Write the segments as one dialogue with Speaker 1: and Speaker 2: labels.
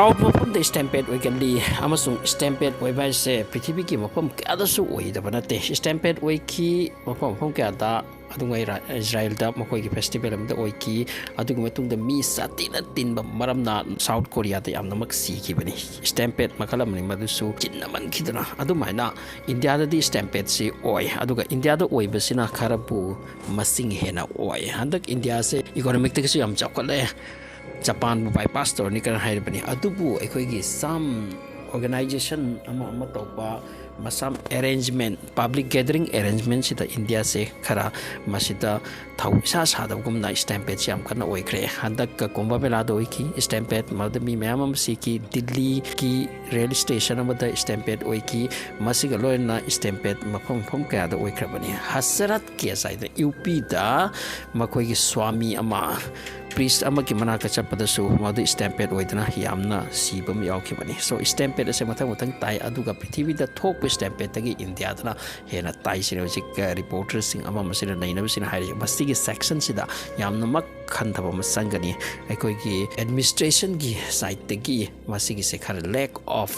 Speaker 1: crowd mafam da stampede oiganli amasung stampede oibai se prithvi ki mafam kada su oidaba nate stampede oiki mafam kada adungai Israel da makoi ki festival amda oiki adugu matung da mi satina tinba maramna South Korea da yamna maksi ki bani stampede makalam ni madusu jinnaman kidana adumaina India da di stampede si oi aduga India da oi basina kharabu masing hena oi handak India se economic ta yam chakale Japan bypass to ni kan hairabani adubu ekhoi some organization ama topa masam arrangement public gathering arrangement sida India se khara masida thau sa sada gumna stampede yam kana oikre handak ka komba mela do ki stampede madami mayam si ki Delhi ki rail station amada stampede oiki masiga loina stampede mafam ka da oikrabani hasarat ke saida UP da makoi ki swami ama priest ama ki mana ka chapada su madu stampede oidna yamna sibam yaukibani so stampede ase mathang tai aduga prithvi da thok stampede tagi India da hena tai sinojik reporters sing ama masina naina sina hairi masigi section sida yamna mak khanthaba masangani ekoi ki administration gi side tagi masigi se khar lack of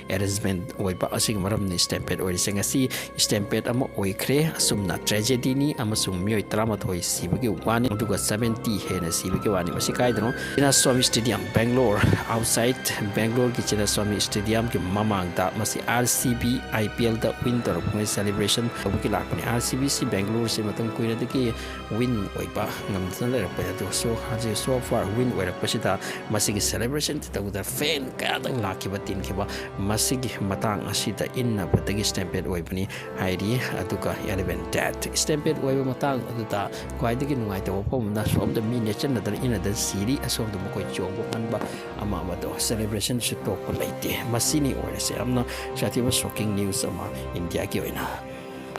Speaker 1: arrangement oiba asig maram ni stampede oi sengasi stampede ama oikre asumna tragedy ni ama sum mioi trama thoi sibagi wani aduga 70 hena sibagi wani masikai dano ina Swami Stadium Bangalore outside Bangalore ki china Swami Stadium ki mamang da masi RCB IPL da winter point celebration abuki lakpani RCB si Bangalore se matang kuina de ki win oiba ngamdana le pa to so haje so far win oirak pasita masigi celebration ta da fan ka da lakiba tin kiba masigi matang asita inna patagi stampede oibani hairi aduka 11 that stampede oiba matang aduta kwaidagi nungai to pom na som da mi nation da ina da siri asom da mokoi chongbo kanba ama do celebration su to ko laite masini oirase amna shatiba shocking news ama India ki oina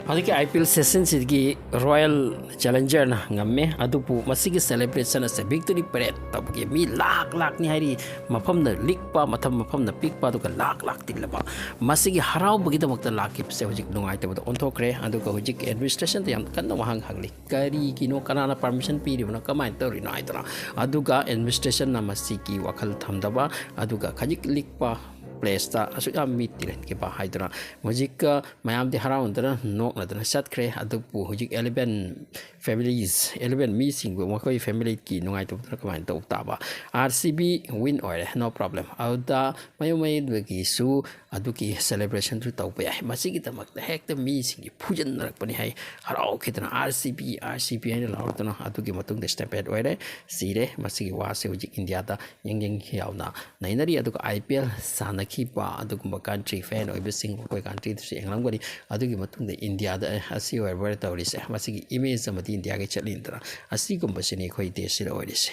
Speaker 1: adiki IPL session sidgi Royal Challenger na ngamme adupu masigi celebration ase victory parade tabgi mi lak ni hari mafam na likpa mafam na pikpa duka lak tilaba masigi harau bagi da makta lakip se hojik nungai ta onkhre aduka hojik administration ta yam kan wahang hangli kari kino kanana permission piri na kamai ta ri nai ta aduga administration na masigi wakal thamdaba aduga khajik likpa place ta asuka mitilen ke ba haidra hojik mayam de harau ndana nok na dana sat kre adupu hojik 11 mi sing bo makoi family ki nungai to kamai to ta ba RCB win oil no problem auda mayumai dwagi su aduki celebration tu tau pa masigi tamak da hekta mi sing pujan narak pani hai harau khitna RCB hai lautana aduki matung de stampede oile sire masigi wa se hojik India da yang hiauna nainari aduka IPL sana kipa adukumba country fan oibe sing koi country se englangbani adugi matung de India da asi oiber tawrise masigi image amati India ge chalindra asi kumba sini khoi desira oilise